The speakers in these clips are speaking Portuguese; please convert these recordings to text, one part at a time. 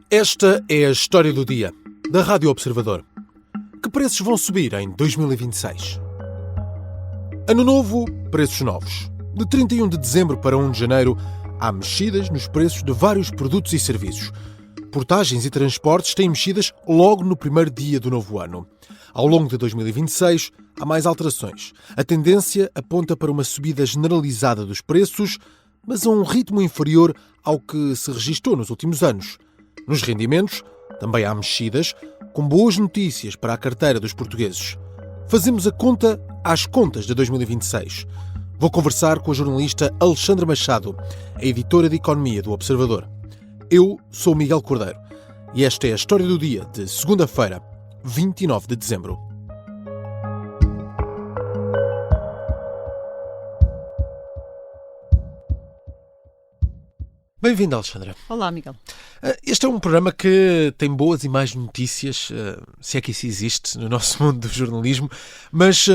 Esta é a história do dia, da Rádio Observador. Que preços vão subir em 2026? Ano novo, preços novos. De 31 de dezembro para 1 de janeiro, há mexidas nos preços de vários produtos e serviços. Portagens e transportes têm mexidas logo no primeiro dia do novo ano. Ao longo de 2026, há mais alterações. A tendência aponta para uma subida generalizada dos preços, mas a um ritmo inferior ao que se registou nos últimos anos. Nos rendimentos, também há mexidas, com boas notícias para a carteira dos portugueses. Fazemos a conta às contas de 2026. Vou conversar com a jornalista Alexandra Machado, a editora de Economia do Observador. Eu sou o Miguel Cordeiro e esta é a história do dia de segunda-feira, 29 de dezembro. Bem-vinda, Alexandra. Olá, Miguel. Este é um programa que tem boas e más notícias, se é que isso existe no nosso mundo do jornalismo, mas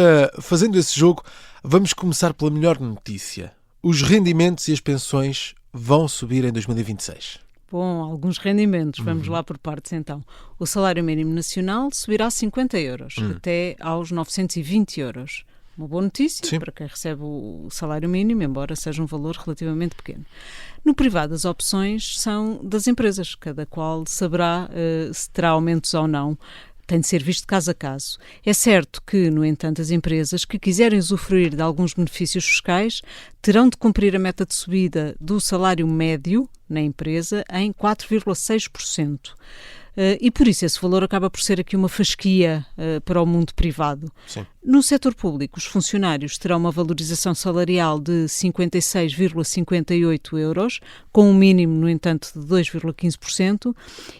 fazendo esse jogo, vamos começar pela melhor notícia. Os rendimentos e as pensões vão subir em 2026. Bom, alguns rendimentos. Vamos lá por partes, então. O salário mínimo nacional subirá a 50 euros, até aos 920 euros. Uma boa notícia. Sim. Para quem recebe o salário mínimo, embora seja um valor relativamente pequeno. No privado, as opções são das empresas. Cada qual saberá se terá aumentos ou não. Tem de ser visto caso a caso. É certo que, no entanto, as empresas que quiserem usufruir de alguns benefícios fiscais terão de cumprir a meta de subida do salário médio na empresa em 4,6%. E por isso esse valor acaba por ser aqui uma fasquia para o mundo privado. Sim. No setor público, os funcionários terão uma valorização salarial de 56,58 euros, com um mínimo, no entanto, de 2,15%,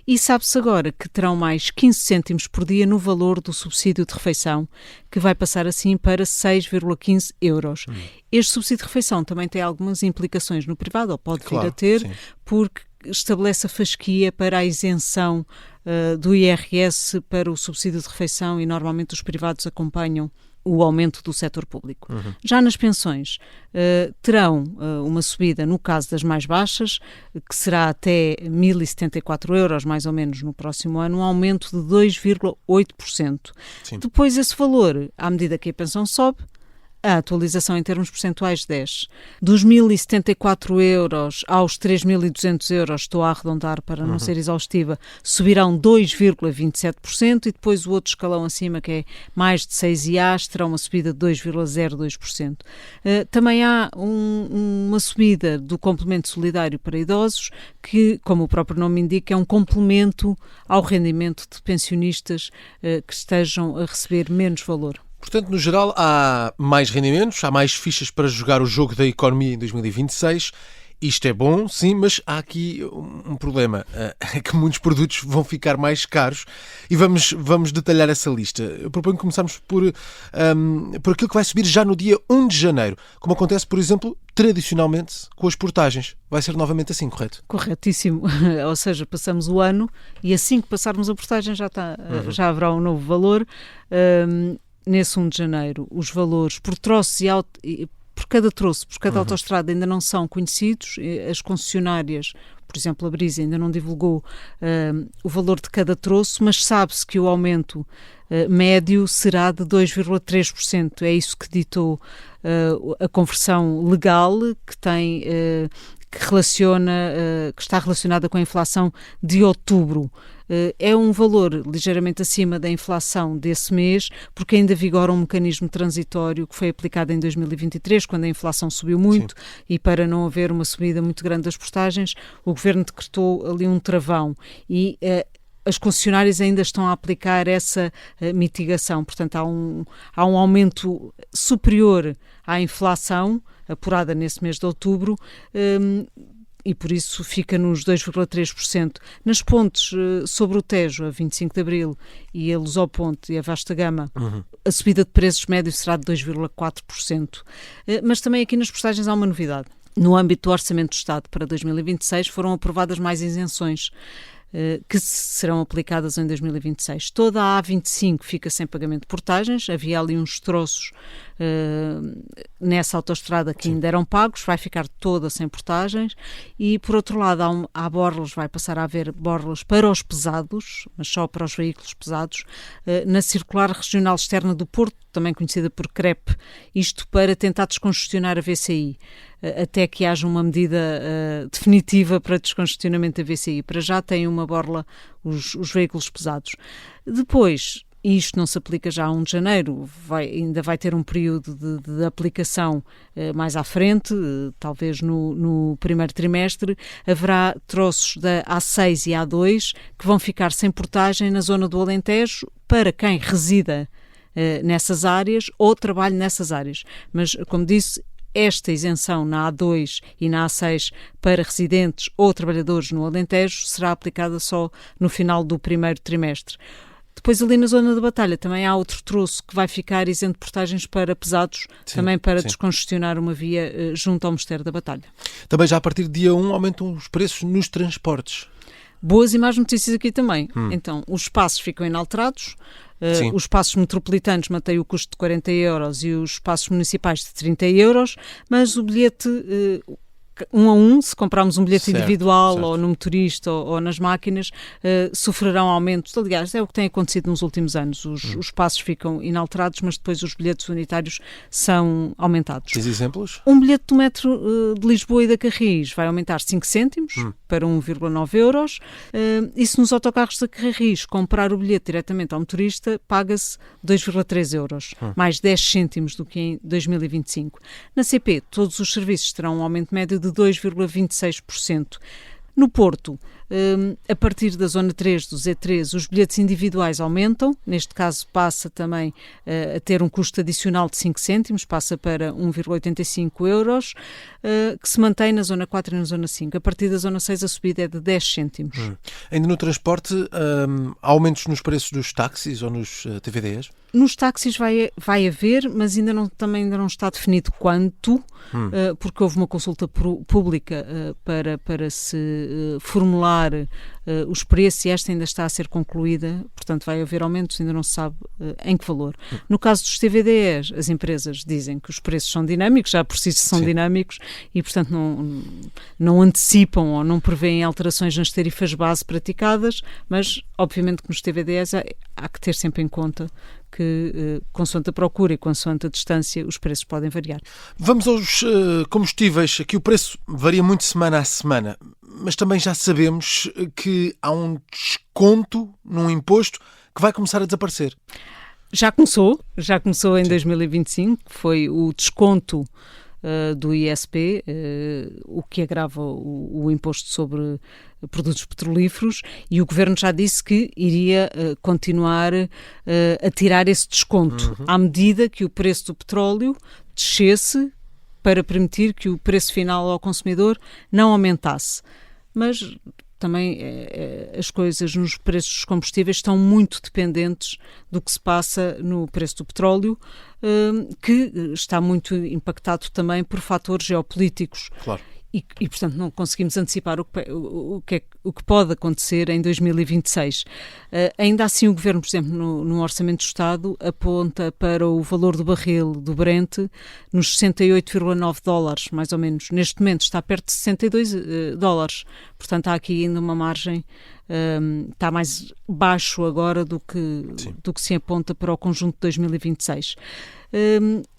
e sabe-se agora que terão mais 15 cêntimos por dia no valor do subsídio de refeição, que vai passar assim para 6,15 euros. Este subsídio de refeição também tem algumas implicações no privado, ou pode vir a ter, sim, porque estabelece a fasquia para a isenção do IRS para o subsídio de refeição e normalmente os privados acompanham o aumento do setor público. Já nas pensões, terão uma subida, no caso das mais baixas, que será até 1.074 euros, mais ou menos, no próximo ano, um aumento de 2,8%. Depois esse valor, à medida que a pensão sobe, a atualização em termos percentuais desce. Dos 1.074 euros aos 3.200 euros, estou a arredondar para não ser exaustiva, subirão 2,27% e depois o outro escalão acima, que é mais de 6 IAs, terá uma subida de 2,02%. Também há uma subida do complemento solidário para idosos, que, como o próprio nome indica, é um complemento ao rendimento de pensionistas que estejam a receber menos valor. Portanto, no geral, há mais rendimentos, há mais fichas para jogar o jogo da economia em 2026. Isto é bom, sim, mas há aqui um problema. É que muitos produtos vão ficar mais caros e vamos detalhar essa lista. Eu proponho começarmos por aquilo que vai subir já no dia 1 de janeiro, como acontece, por exemplo, tradicionalmente com as portagens. Vai ser novamente assim, correto? Corretíssimo. Ou seja, passamos o ano e assim que passarmos a portagem já já haverá um novo valor. Nesse 1 de janeiro, os valores por troços por cada troço, por cada autoestrada ainda não são conhecidos. As concessionárias, por exemplo, a Brisa ainda não divulgou o valor de cada troço, mas sabe-se que o aumento médio será de 2,3%. É isso que ditou a conversão legal que tem... que está relacionada com a inflação de outubro. É um valor ligeiramente acima da inflação desse mês, porque ainda vigora um mecanismo transitório que foi aplicado em 2023, quando a inflação subiu muito. Sim. E para não haver uma subida muito grande das portagens, o Governo decretou ali um travão e as concessionárias ainda estão a aplicar essa mitigação. Portanto, há um aumento superior à inflação apurada nesse mês de outubro, e por isso fica nos 2,3%. Nas pontes sobre o Tejo, a 25 de Abril, e a Lusoponte e a Vasta Gama, a subida de preços médio será de 2,4%. Mas também aqui nas portagens há uma novidade. No âmbito do Orçamento do Estado para 2026 foram aprovadas mais isenções que serão aplicadas em 2026. Toda a A25 fica sem pagamento de portagens. Havia ali uns troços nessa autoestrada que ainda eram pagos, vai ficar toda sem portagens, e por outro lado há borlas, vai passar a haver borlas para os pesados, mas só para os veículos pesados, na circular regional externa do Porto, também conhecida por CREP, isto para tentar descongestionar a VCI, até que haja uma medida definitiva para descongestionamento da VCI. Para já tem uma borla os veículos pesados. Depois, e isto não se aplica já a 1 de janeiro, ainda vai ter um período de aplicação mais à frente, talvez no primeiro trimestre, haverá troços da A6 e A2 que vão ficar sem portagem na zona do Alentejo para quem resida nessas áreas ou trabalhe nessas áreas. Mas, como disse, esta isenção na A2 e na A6 para residentes ou trabalhadores no Alentejo será aplicada só no final do primeiro trimestre. Depois, ali na zona da Batalha, também há outro troço que vai ficar isento de portagens para pesados, também para descongestionar uma via junto ao Mosteiro da Batalha. Também já a partir de dia 1 aumentam os preços nos transportes. Boas e más notícias aqui também. Então, os espaços ficam inalterados. Os espaços metropolitanos mantêm o custo de 40 € e os espaços municipais de 30 €, mas o bilhete 1 a 1, se comprarmos um bilhete individual ou no motorista ou nas máquinas, sofrerão aumentos. Aliás, é o que tem acontecido nos últimos anos. Os espaços ficam inalterados, mas depois os bilhetes unitários são aumentados. Tens exemplos? Um bilhete do metro de Lisboa e da Carris vai aumentar 5 cêntimos para 1,9 €. E se nos autocarros da Carris comprar o bilhete diretamente ao motorista, paga-se 2,3 €, mais 10 cêntimos do que em 2025. Na CP, todos os serviços terão um aumento médio de 2,26%. No Porto, a partir da zona 3 do Z3, os bilhetes individuais aumentam, neste caso passa também a ter um custo adicional de 5 cêntimos, passa para 1,85 €, que se mantém na zona 4 e na zona 5. A partir da zona 6 a subida é de 10 cêntimos. Ainda no transporte, há aumentos nos preços dos táxis ou nos TVDs? Nos táxis vai haver, mas também ainda não está definido quanto, porque houve uma consulta pública para se formular os preços e esta ainda está a ser concluída, portanto vai haver aumentos, ainda não se sabe em que valor. No caso dos TVDs, as empresas dizem que os preços são dinâmicos, já por si são dinâmicos e, portanto, não antecipam ou não prevêem alterações nas tarifas base praticadas, mas obviamente que nos TVDs há que ter sempre em conta que, consoante a procura e consoante a distância, os preços podem variar. Vamos aos combustíveis. Aqui o preço varia muito semana a semana, mas também já sabemos que há um desconto num imposto que vai começar a desaparecer. Já começou em 2025, foi o desconto do ISP, o que agrava o imposto sobre produtos petrolíferos, e o Governo já disse que iria continuar a tirar esse desconto à medida que o preço do petróleo descesse para permitir que o preço final ao consumidor não aumentasse. Mas também as coisas nos preços dos combustíveis estão muito dependentes do que se passa no preço do petróleo, que está muito impactado também por fatores geopolíticos. Claro. E, portanto, não conseguimos antecipar o que pode acontecer em 2026. Ainda assim, o Governo, por exemplo, no Orçamento do Estado, aponta para o valor do barril do Brent nos $68,9, mais ou menos. Neste momento está perto de $62. Portanto, há aqui ainda uma margem, está mais baixo agora do que se aponta para o conjunto de 2026.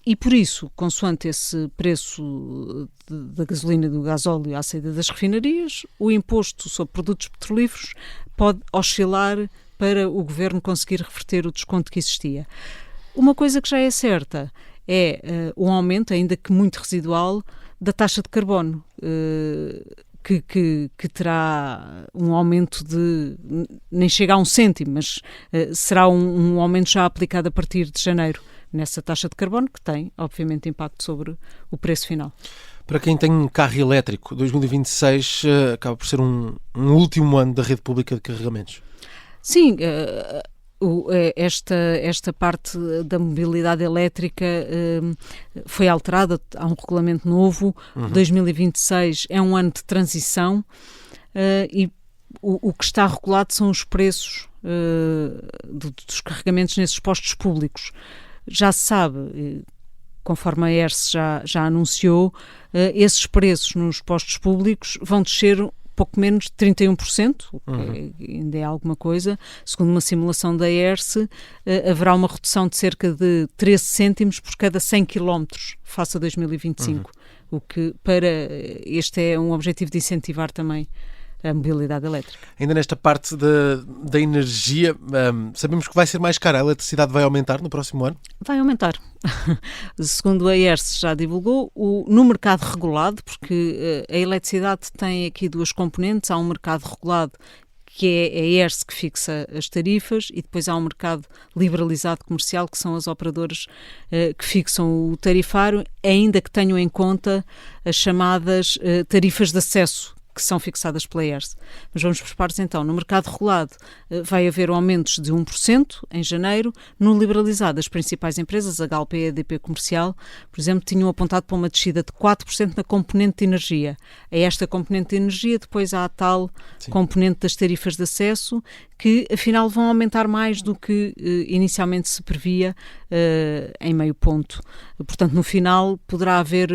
E por isso, consoante esse preço da gasolina e do gasóleo à saída das refinarias, o imposto sobre produtos petrolíferos pode oscilar para o Governo conseguir reverter o desconto que existia. Uma coisa que já é certa é um aumento, ainda que muito residual, da taxa de carbono, que terá um aumento de, nem chega a 1 cêntimo, mas será um aumento já aplicado a partir de janeiro nessa taxa de carbono, que tem, obviamente, impacto sobre o preço final. Para quem tem um carro elétrico, 2026 acaba por ser um último ano da rede pública de carregamentos. Sim, esta parte da mobilidade elétrica foi alterada, há um regulamento novo, 2026 é um ano de transição e o que está regulado são os preços dos carregamentos nesses postos públicos. Já se sabe conforme a ERSE já anunciou, esses preços nos postos públicos vão descer pouco menos de 31%, o que ainda é alguma coisa. Segundo uma simulação da ERSE, haverá uma redução de cerca de 13 cêntimos por cada 100 km face a 2025, o que este é um objetivo de incentivar também a mobilidade elétrica. Ainda nesta parte da energia, sabemos que vai ser mais cara. A eletricidade vai aumentar no próximo ano? Vai aumentar. Segundo a ERSE já divulgou, no mercado regulado, porque a eletricidade tem aqui duas componentes. Há um mercado regulado, que é a ERSE que fixa as tarifas, e depois há um mercado liberalizado comercial, que são as operadoras que fixam o tarifário, ainda que tenham em conta as chamadas tarifas de acesso, que são fixadas pela ERSE. Mas vamos por partes então. No mercado regulado vai haver aumentos de 1% em janeiro. No liberalizado, as principais empresas, a Galp e a EDP Comercial, por exemplo, tinham apontado para uma descida de 4% na componente de energia. A esta componente de energia depois há a tal componente das tarifas de acesso, que afinal vão aumentar mais do que inicialmente se previa, em meio ponto. Portanto, no final poderá haver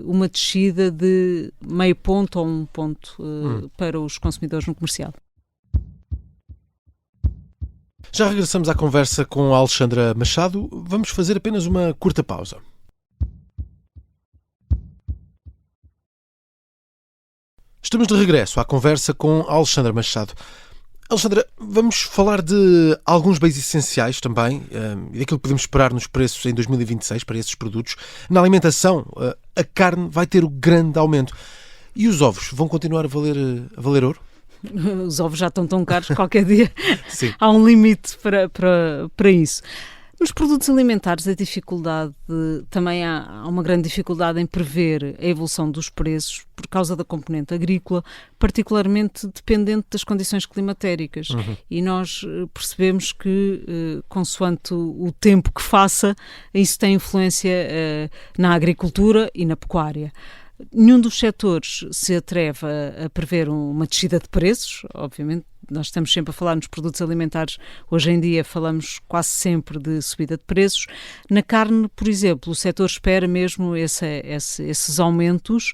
uma descida de meio ponto ou 1 ponto para os consumidores no comercial. Já regressamos à conversa com a Alexandra Machado. Vamos fazer apenas uma curta pausa. Estamos de regresso à conversa com a Alexandra Machado. Alexandra, vamos falar de alguns bens essenciais também, e daquilo que podemos esperar nos preços em 2026 para esses produtos. Na alimentação, a carne vai ter o grande aumento. E os ovos vão continuar a valer ouro? Os ovos já estão tão caros que qualquer dia Sim. há um limite para isso. Nos produtos alimentares, a dificuldade, também há uma grande dificuldade em prever a evolução dos preços por causa da componente agrícola, particularmente dependente das condições climatéricas. E nós percebemos que, consoante o tempo que faça, isso tem influência na agricultura e na pecuária. Nenhum dos setores se atreve a prever uma descida de preços, obviamente. Nós estamos sempre a falar nos produtos alimentares, hoje em dia falamos quase sempre de subida de preços. Na carne, por exemplo, o setor espera mesmo esses aumentos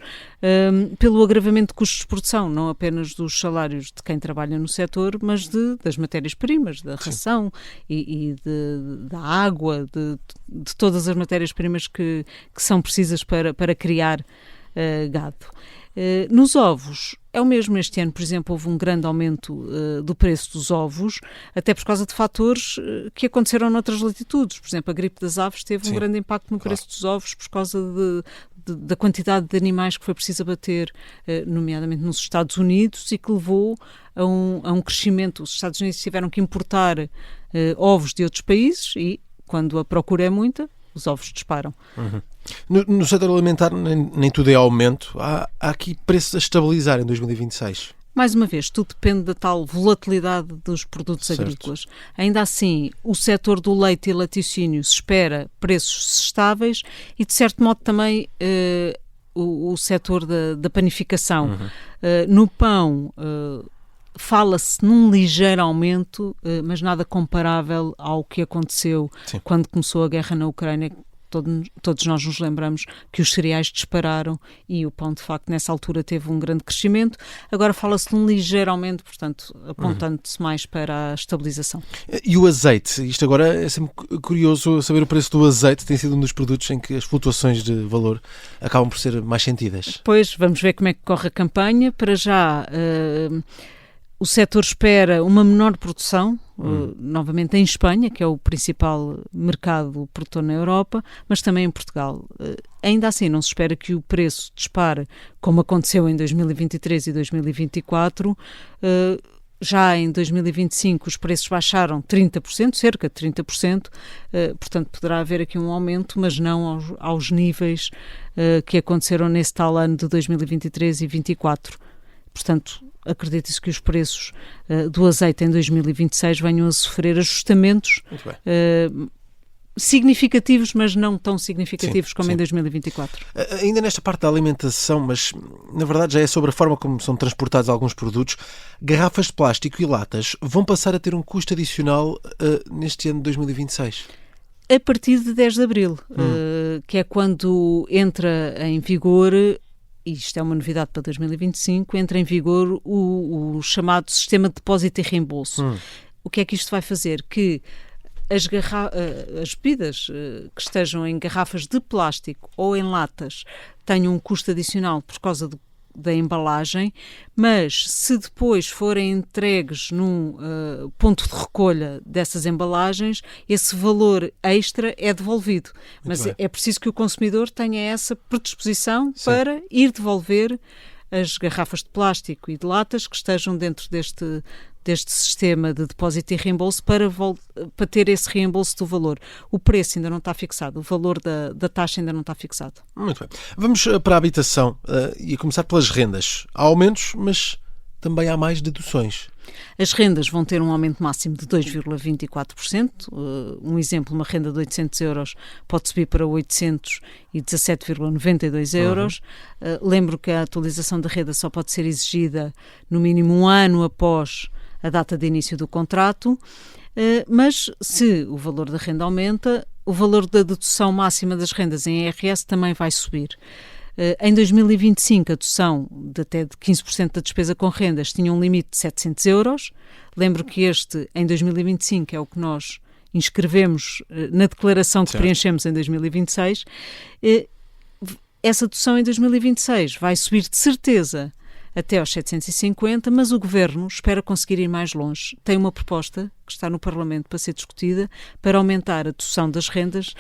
pelo agravamento de custos de produção, não apenas dos salários de quem trabalha no setor, mas das matérias-primas, da ração da água, de todas as matérias-primas que são precisas para criar gado. Nos ovos, é o mesmo. Este ano, por exemplo, houve um grande aumento do preço dos ovos, até por causa de fatores que aconteceram noutras latitudes. Por exemplo, a gripe das aves teve um grande impacto no preço dos ovos por causa da quantidade de animais que foi preciso abater, nomeadamente nos Estados Unidos, e que levou a um crescimento. Os Estados Unidos tiveram que importar ovos de outros países e, quando a procura é muita, os ovos disparam. No setor alimentar nem tudo é aumento. Há aqui preços a estabilizar em 2026. Mais uma vez, tudo depende da tal volatilidade dos produtos agrícolas. Ainda assim, o setor do leite e laticínio se espera preços estáveis e, de certo modo, também o setor da panificação. No pão, fala-se num ligeiro aumento, mas nada comparável ao que aconteceu quando começou a guerra na Ucrânia. Todos nós nos lembramos que os cereais dispararam e o pão, de facto, nessa altura teve um grande crescimento. Agora fala-se de um ligeiro aumento, portanto, apontando-se mais para a estabilização. E o azeite? Isto agora é sempre curioso saber o preço do azeite. Tem sido um dos produtos em que as flutuações de valor acabam por ser mais sentidas. Pois, vamos ver como é que corre a campanha. Para já, o setor espera uma menor produção, novamente em Espanha, que é o principal mercado produtor na Europa, mas também em Portugal. Ainda assim, não se espera que o preço dispare, como aconteceu em 2023 e 2024. Já em 2025 os preços baixaram 30%, cerca de 30%, portanto poderá haver aqui um aumento, mas não aos níveis que aconteceram nesse tal ano de 2023 e 2024. Portanto, acredita-se que os preços do azeite em 2026 venham a sofrer ajustamentos significativos, mas não tão significativos como em 2024. Ainda nesta parte da alimentação, mas na verdade já é sobre a forma como são transportados alguns produtos, garrafas de plástico e latas vão passar a ter um custo adicional neste ano de 2026. A partir de 10 de abril. que é quando entra em vigor, e isto é uma novidade para 2025, entra em vigor o chamado Sistema de Depósito e Reembolso. O que é que isto vai fazer? Que as bebidas que estejam em garrafas de plástico ou em latas tenham um custo adicional por causa da embalagem, mas se depois forem entregues num ponto de recolha dessas embalagens, esse valor extra é devolvido. Mas é preciso que o consumidor tenha essa predisposição para ir devolver as garrafas de plástico e de latas que estejam dentro deste sistema de depósito e reembolso para ter esse reembolso do valor. O preço ainda não está fixado, o valor da taxa ainda não está fixado. Muito bem. Vamos para a habitação e a começar pelas rendas. Há aumentos, mas também há mais deduções. As rendas vão ter um aumento máximo de 2,24%. Um exemplo, uma renda de 800 euros pode subir para 817,92 euros. Lembro que a atualização da renda só pode ser exigida no mínimo um ano após a data de início do contrato, mas se o valor da renda aumenta, o valor da dedução máxima das rendas em IRS também vai subir. Em 2025, a dedução de até de 15% da despesa com rendas tinha um limite de 700 euros. Lembro que em 2025, é o que nós inscrevemos na declaração que preenchemos em 2026. Essa dedução em 2026 vai subir de certeza até aos 750, mas o Governo espera conseguir ir mais longe. Tem uma proposta que está no Parlamento para ser discutida para aumentar a dedução das rendas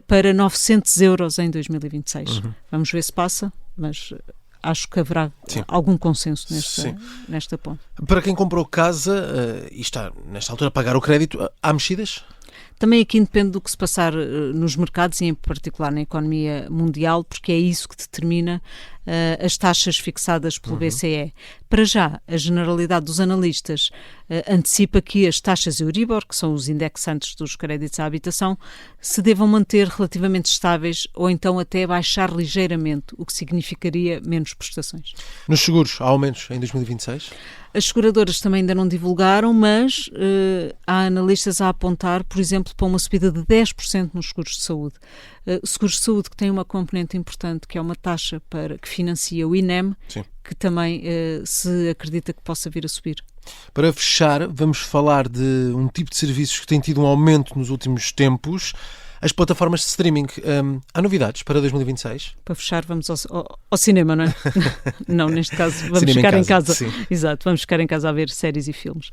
para 900 euros em 2026. Vamos ver se passa, mas acho que haverá algum consenso nesta ponta. Para quem comprou casa e está, nesta altura, a pagar o crédito, há mexidas? Também aqui depende do que se passar nos mercados e em particular na economia mundial, porque é isso que determina as taxas fixadas pelo BCE. Para já, a generalidade dos analistas antecipa que as taxas Euribor, que são os indexantes dos créditos à habitação, se devam manter relativamente estáveis ou então até baixar ligeiramente, o que significaria menos prestações. Nos seguros, há aumentos em 2026? As seguradoras também ainda não divulgaram, mas há analistas a apontar, por exemplo, para uma subida de 10% nos seguros de saúde. Seguros de saúde que têm uma componente importante, que é uma taxa que financia o INEM, que também se acredita que possa vir a subir. Para fechar, vamos falar de um tipo de serviços que tem tido um aumento nos últimos tempos. As plataformas de streaming. Há novidades para 2026? Para fechar, vamos ao cinema, não é? Não, neste caso, vamos cinema ficar em casa. Sim. Exato, vamos ficar em casa a ver séries e filmes.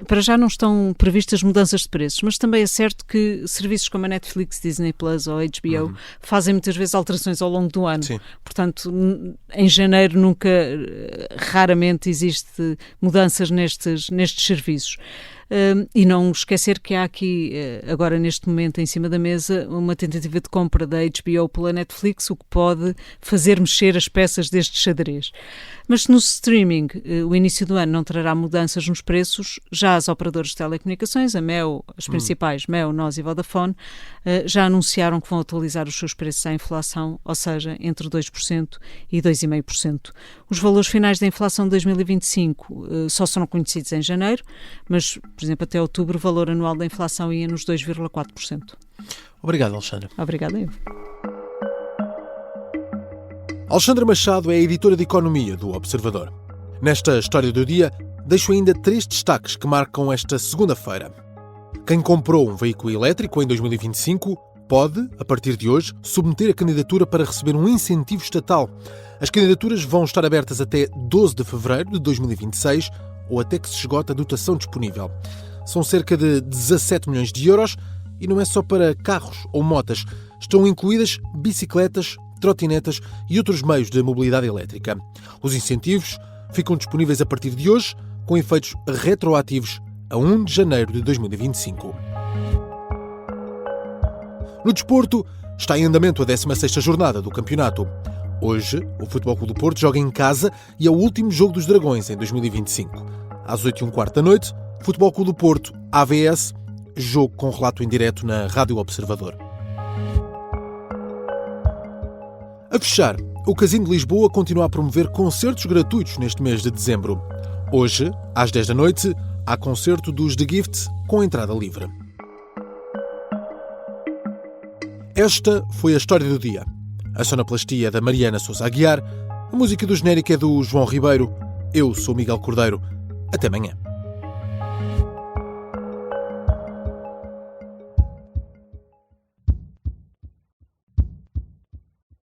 Para já não estão previstas mudanças de preços, mas também é certo que serviços como a Netflix, Disney Plus ou HBO fazem muitas vezes alterações ao longo do ano. Sim. Portanto, em janeiro raramente existe mudanças nestes serviços. E não esquecer que há aqui, agora neste momento em cima da mesa, uma tentativa de compra da HBO pela Netflix, o que pode fazer mexer as peças deste xadrez. Mas se no streaming o início do ano não trará mudanças nos preços, já as operadoras de telecomunicações, a Mel, as principais, Mel, NOS e Vodafone, já anunciaram que vão atualizar os seus preços à inflação, ou seja, entre 2% e 2,5%. Os valores finais da inflação de 2025 só serão conhecidos em janeiro, mas, por exemplo, até outubro o valor anual da inflação ia nos 2,4%. Obrigado, Alexandra. Obrigada, eu. Alexandra Machado é a editora de Economia do Observador. Nesta História do Dia, deixo ainda 3 destaques que marcam esta segunda-feira. Quem comprou um veículo elétrico em 2025 pode, a partir de hoje, submeter a candidatura para receber um incentivo estatal. As candidaturas vão estar abertas até 12 de fevereiro de 2026 ou até que se esgote a dotação disponível. São cerca de 17 milhões de euros e não é só para carros ou motas. Estão incluídas bicicletas, trotinetas e outros meios de mobilidade elétrica. Os incentivos ficam disponíveis a partir de hoje, com efeitos retroativos a 1 de janeiro de 2025. No desporto, está em andamento a 16ª jornada do campeonato. Hoje, o Futebol Clube do Porto joga em casa e é o último jogo dos Dragões em 2025. Às 8h15 da noite, Futebol Clube do Porto, AVS, jogo com relato em direto na Rádio Observador. A fechar, o Casino de Lisboa continua a promover concertos gratuitos neste mês de dezembro. Hoje, às 10 da noite, há concerto dos The Gift com entrada livre. Esta foi a história do dia. A sonoplastia é da Mariana Sousa Aguiar, a música do genérico é do João Ribeiro. Eu sou Miguel Cordeiro. Até amanhã.